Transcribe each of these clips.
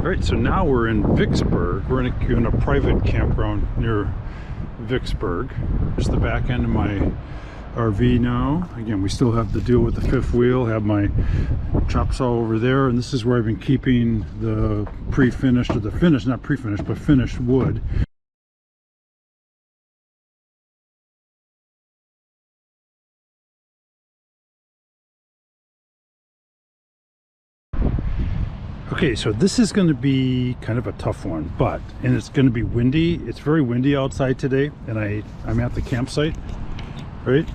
Alright, so now we're in Vicksburg. We're in a private campground near Vicksburg. There's the back end of my RV now. Again, we still have to deal with the fifth wheel, have my chop saw over there, and this is where I've been keeping the pre-finished, or the finished, not pre-finished, but finished wood. Okay, so this is going to be kind of a tough one, and it's going to be windy. It's very windy outside today, and I'm at the campsite, right?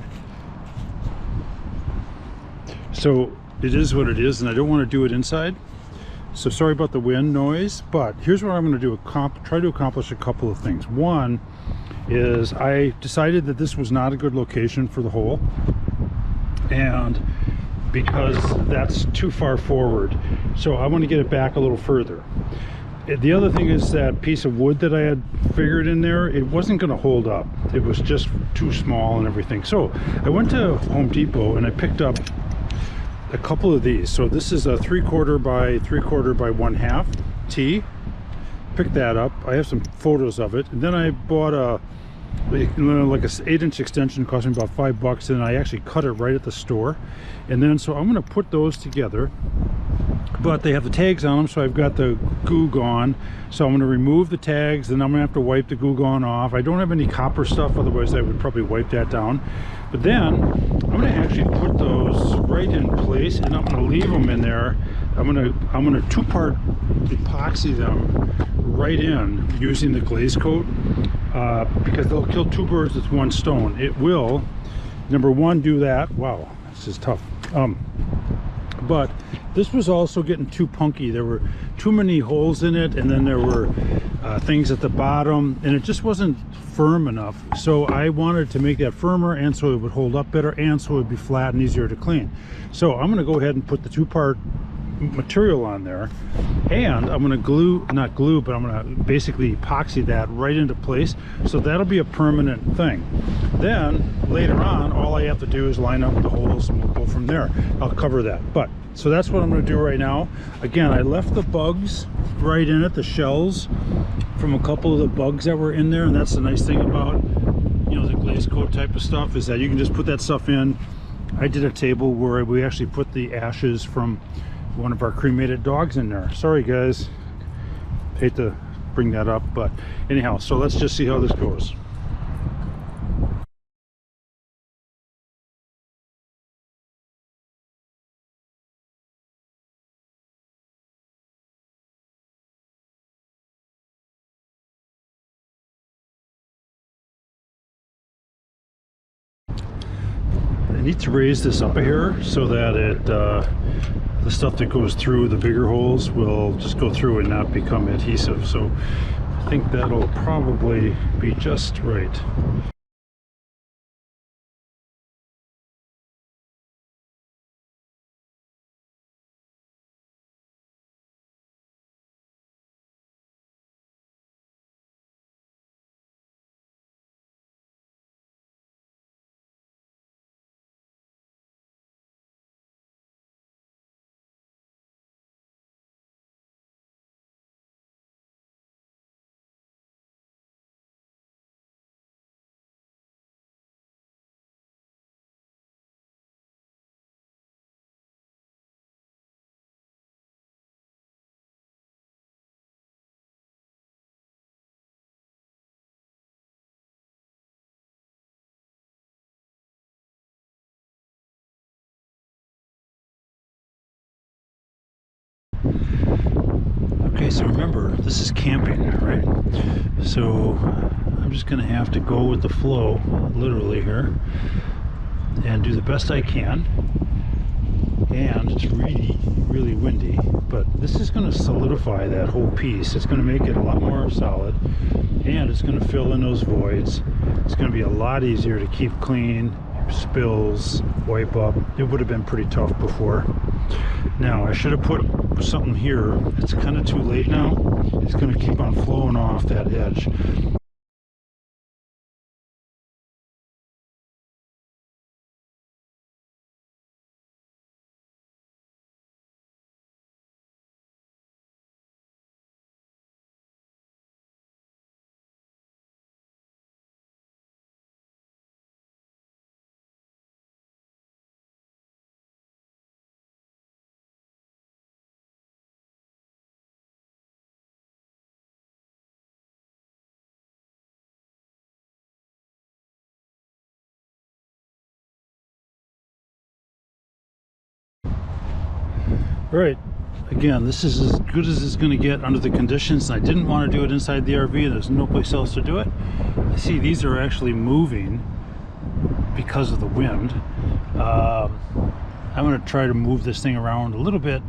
So it is what it is, and I don't want to do it inside. So sorry about the wind noise, but here's what I'm going to do: try to accomplish a couple of things. One is I decided that this was not a good location for the hole, and because that's too far forward, so I want to get it back a little further. The other thing is that piece of wood that I had figured in there, it wasn't going to hold up. It was just too small and everything. So I went to Home Depot and I picked up a couple of these. So this is a 3/4 by 3/4 by 1/2 T. Picked that up. I have some photos of it, and then I bought like a 8-inch extension. Cost me about $5, and I actually cut it right at the store. And then so I'm going to put those together, but they have the tags on them, so I've got the glue gone. So I'm going to remove the tags, then I'm going to have to wipe the glue gone off. I don't have any copper stuff, otherwise I would probably wipe that down. But then I'm going to actually put those right in place, and I'm going to leave them in there. I'm going to two-part epoxy them right in using the glaze coat, because they'll kill two birds with one stone. It will, number one, do that. Wow, this is tough. But this was also getting too punky. There were too many holes in it, and then there were things at the bottom, and it just wasn't firm enough. So I wanted to make that firmer, and so it would hold up better, and so it would be flat and easier to clean. So I'm going to go ahead and put the two-part material on there, and I'm going to not glue, but I'm going to basically epoxy that right into place, so that'll be a permanent thing. Then later on, all I have to do is line up the holes, and we'll go from there. I'll cover that. But so that's what I'm going to do right now. Again, I left the bugs right in it, the shells from a couple of the bugs that were in there, and that's the nice thing about, you know, the glaze coat type of stuff, is that you can just put that stuff in. I did a table where we actually put the ashes from one of our cremated dogs in there. Sorry guys, hate to bring that up, but anyhow, so let's just see how this goes. I need to raise this up a hair so that it the stuff that goes through the bigger holes will just go through and not become adhesive. So I think that'll probably be just right. Okay, so remember, this is camping, right? So I'm just gonna have to go with the flow, literally here, and do the best I can. And it's really, really windy, but this is going to solidify that whole piece. It's going to make it a lot more solid, and it's going to fill in those voids. It's going to be a lot easier to keep clean, spills, wipe up. It would have been pretty tough before. Now I should have put something here. It's kind of too late now. It's going to keep on flowing off that edge. All right, again, this is as good as it's going to get under the conditions. I didn't want to do it inside the RV. There's no place else to do it. I see these are actually moving because of the wind. I'm going to try to move this thing around a little bit,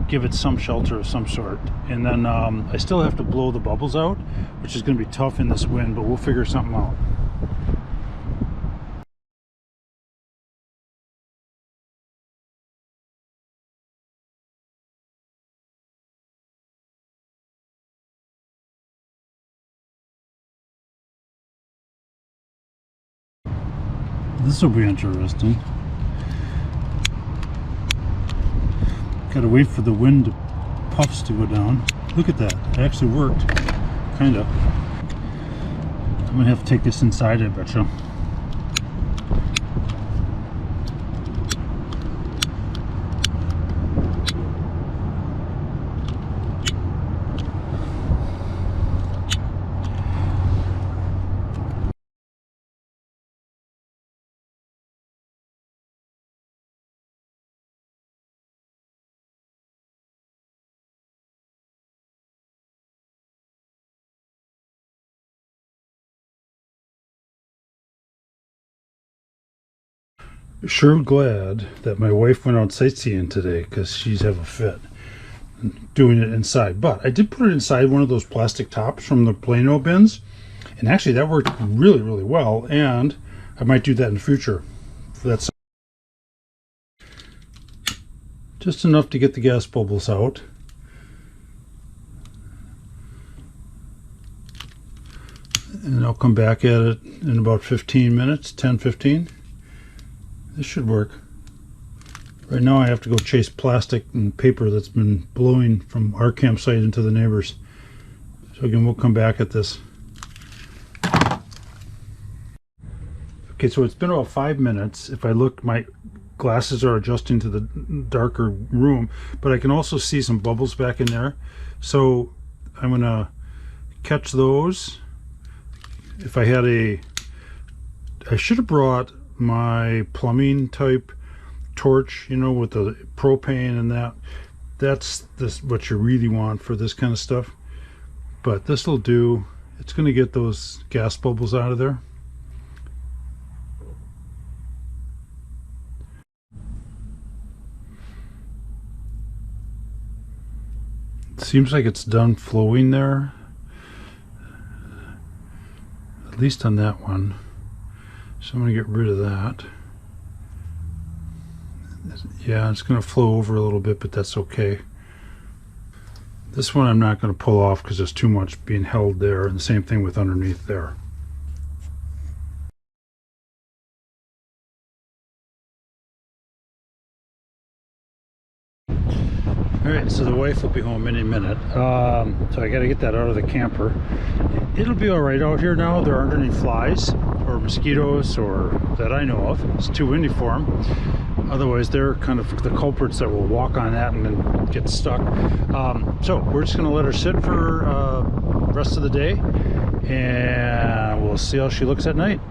give it some shelter of some sort, and then I still have to blow the bubbles out, which is going to be tough in this wind, but we'll figure something out. This will be interesting. Gotta wait for the wind puffs to go down. Look at that, it actually worked, kinda. I'm gonna have to take this inside, I betcha. Sure glad that my wife went out sightseeing today, because she's have a fit doing it inside. But I did put it inside one of those plastic tops from the Plano bins, and actually that worked really, really well, and I might do that in the future. That's just enough to get the gas bubbles out. And I'll come back at it in about 15 minutes, 10-15. This should work. Right now I have to go chase plastic and paper that's been blowing from our campsite into the neighbors. So again, we'll come back at this. Okay, so it's been about 5 minutes. If I look, my glasses are adjusting to the darker room, but I can also see some bubbles back in there. So I'm gonna catch those. If I had I should have brought my plumbing type torch, you know, with the propane and that's what you really want for this kind of stuff. But this will do. It's going to get those gas bubbles out of there. It seems like it's done flowing there, at least on that one. So I'm going to get rid of that. Yeah, it's going to flow over a little bit, but that's okay. This one I'm not going to pull off because there's too much being held there, and the same thing with underneath there. Alright, so the wife will be home any minute. So I got to get that out of the camper. It'll be alright out here now. There aren't any flies or mosquitoes or that I know of. It's too windy for them. Otherwise, they're kind of the culprits that will walk on that and then get stuck. So we're just going to let her sit for the rest of the day, and we'll see how she looks at night.